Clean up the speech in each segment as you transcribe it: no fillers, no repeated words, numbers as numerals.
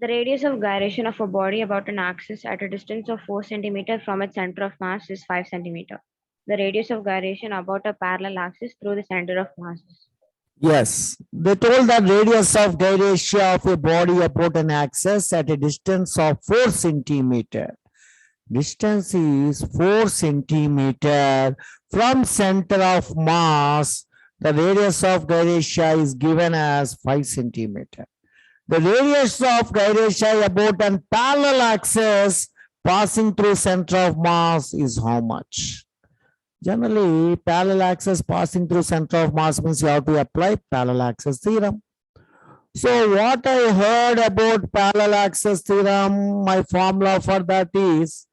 The radius of gyration of a body about an axis at a distance of 4 cm from its center of mass is 5 cm. The radius of gyration about a parallel axis through the center of mass is. Yes, they told that radius of gyration of a body about an axis at a distance of 4 centimeter. Distance is 4 centimeter from center of mass. The radius of gyration is given as 5 centimeter. The radius of gyration about an parallel axis passing through center of mass is how much? Generally, parallel axis passing through center of mass means you have to apply parallel axis theorem. So what I heard about parallel axis theorem, my formula for that is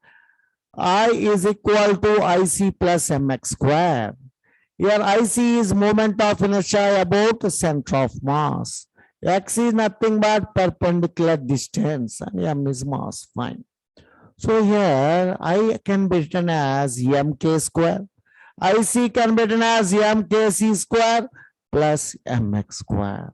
I is equal to IC plus mx square. Here IC is moment of inertia about the center of mass. X is nothing but perpendicular distance and m is mass. Fine. So here I can be written as mk square. IC can be written as mkc square plus mx square.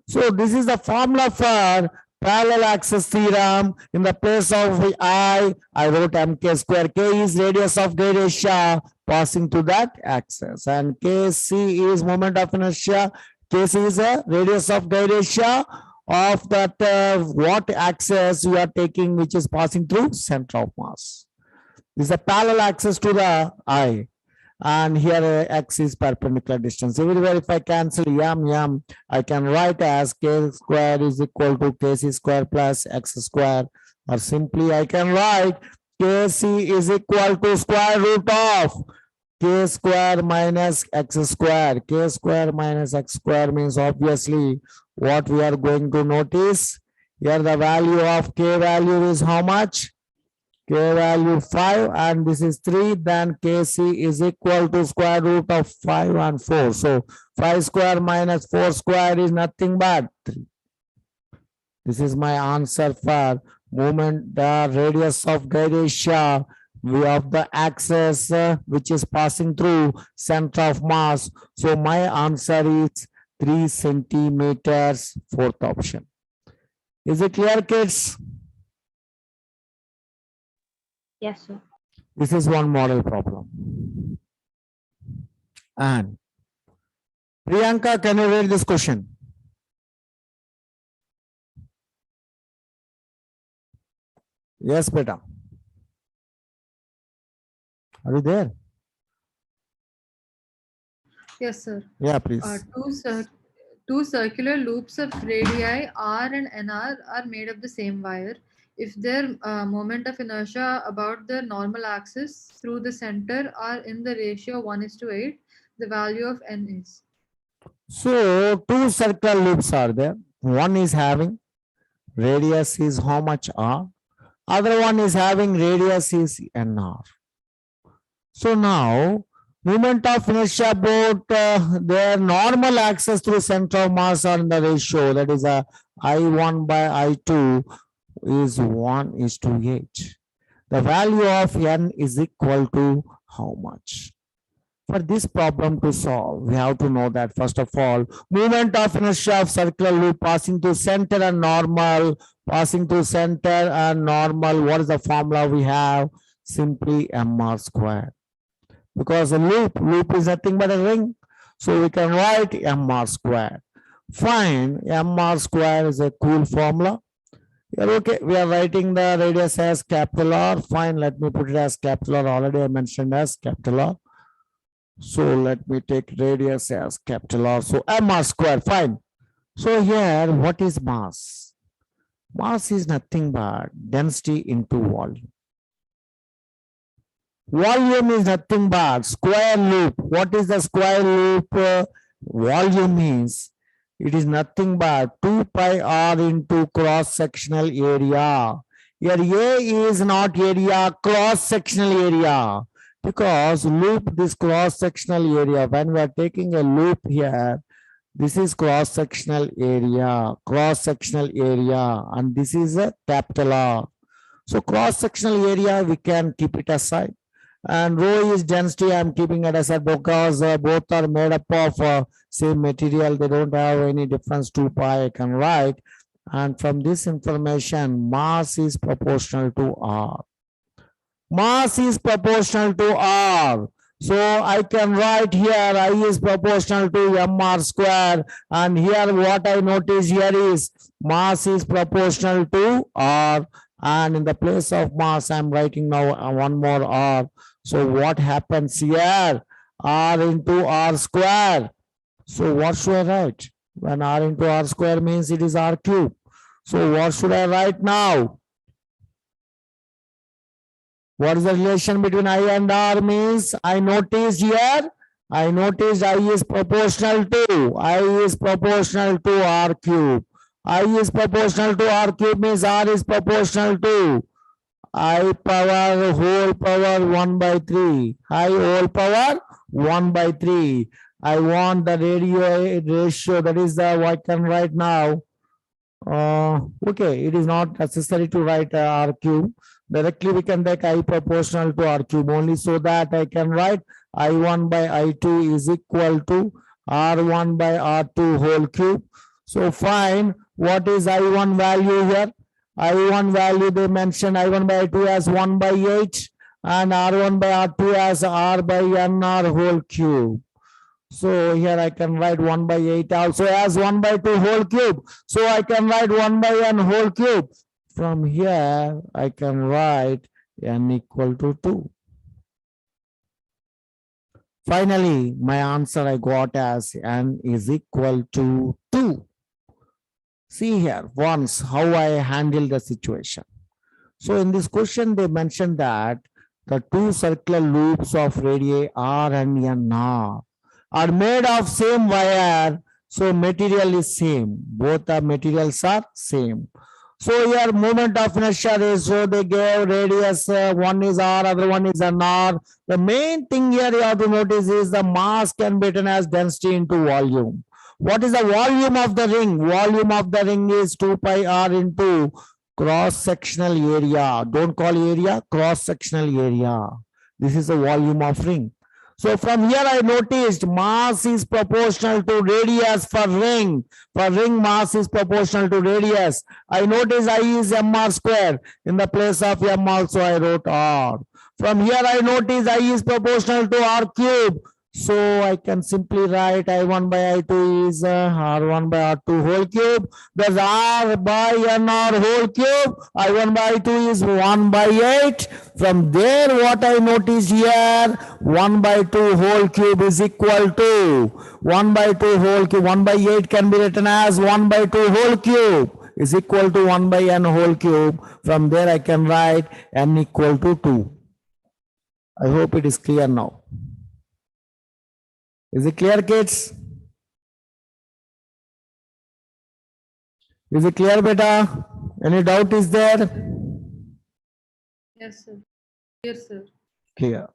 So this is the formula for parallel axis theorem. In the place of I wrote mk square. K is radius of gyration passing through that axis, and kc is moment of inertia. Kc is a radius of gyration of that what axis you are taking, which is passing through center of mass. This is a parallel axis to the I. And here x is perpendicular distance. Everywhere if I cancel m, I can write as k square is equal to kc square plus x square, or simply I can write kc is equal to square root of k square minus x square. K square minus x square means obviously what we are going to notice here, the value of k value is how much? K value 5 and this is 3, then kc is equal to square root of 5 and 4. So 5 square minus 4 square is nothing but 3. This is my answer for moment the radius of gyration of the axis which is passing through center of mass. So my answer is 3 centimeters, fourth option. Is it clear, kids? Yes, sir. This is one model problem. And Priyanka, can you read this question? Yes, beta. Are you there? Yes, sir. Yeah, please. Two circular loops of radii r and nr are made of the same wire. If their moment of inertia about the normal axis through the center are in the ratio 1:8, the value of n is. So two circular loops are there. One is having radius is how much r. Other one is having radius is nr. So now moment of inertia about their normal axis through center of mass are in the ratio, that is a I1 by I2 is 1:8. The value of n is equal to how much? For this problem to solve, we have to know that first of all, moment of inertia of circular loop passing through center and normal, passing through center and normal. What is the formula we have? Simply mr square. Because a loop is nothing but a ring. So we can write mr square. Fine, mr square is a cool formula. Okay, we are writing the radius as capital R. Fine, let me put it as capital R. Already I mentioned as capital R. So let me take radius as capital R. So mr square, fine. So here, what is mass? Mass is nothing but density into volume. Volume is nothing but square loop. What is the square loop? Volume means it is nothing but 2 pi r into cross-sectional area. Here A is not area, cross-sectional area. Because loop, this cross-sectional area, when we are taking a loop here, this is cross-sectional area, and this is a capital R. So cross-sectional area, we can keep it aside. And rho is density, I'm keeping it aside because both are made up of same material. They don't have any difference, 2 pi I can write. And from this information, mass is proportional to R. Mass is proportional to R. So I can write here I is proportional to mr square, and here what I notice here is mass is proportional to R, and in the place of mass I'm writing now one more R. So what happens here? R into R square. So what should I write? When R into R square means it is R cube. So what should I write now? What is the relation between I and R means? I noticed here, I noticed I is proportional to R cube. I is proportional to R cube means R is proportional to I power whole power 1 by 3. I whole power 1 by 3. I want the ratio, that is the what I can write now. Okay, it is not necessary to write R cube. Directly we can take I proportional to R cube only, so that I can write I1 by I2 is equal to R1 by R2 whole cube. So find what is I1 value here. I1 value they mentioned I1 by I2 as 1 by 8 and R1 by R2 as R by NR whole cube. So here I can write 1 by 8 also as 1 by 2 whole cube. So I can write 1 by n whole cube. From here I can write n equal to 2. Finally, my answer I got as n is equal to 2. See here once how I handle the situation. So in this question they mentioned that the two circular loops of radii R and N are made of same wire, so material is same. Both the materials are same. So here moment of inertia ratio they gave radius, one is R, other one is NR. The main thing here you have to notice is the mass can be written as density into volume. What is the volume of the ring? Volume of the ring is 2 pi R into cross-sectional area. Don't call area, cross-sectional area. This is the volume of ring. So from here I noticed mass is proportional to radius for ring. For ring mass is proportional to radius. I noticed I is mr square. In the place of m also I wrote R. From here I notice I is proportional to R cube. So I can simply write I1 by I2 is R1 by R2 whole cube. There's R by NR whole cube. I1 by I2 is 1 by 8. From there what I notice here, 1 by 2 whole cube is equal to 1 by 2 whole cube. 1 by 8 can be written as 1 by 2 whole cube is equal to 1 by n whole cube. From there I can write n equal to 2. I hope it is clear now. Is it clear, kids? Is it clear, beta? Any doubt is there? Yes, sir. Yes, sir. Clear.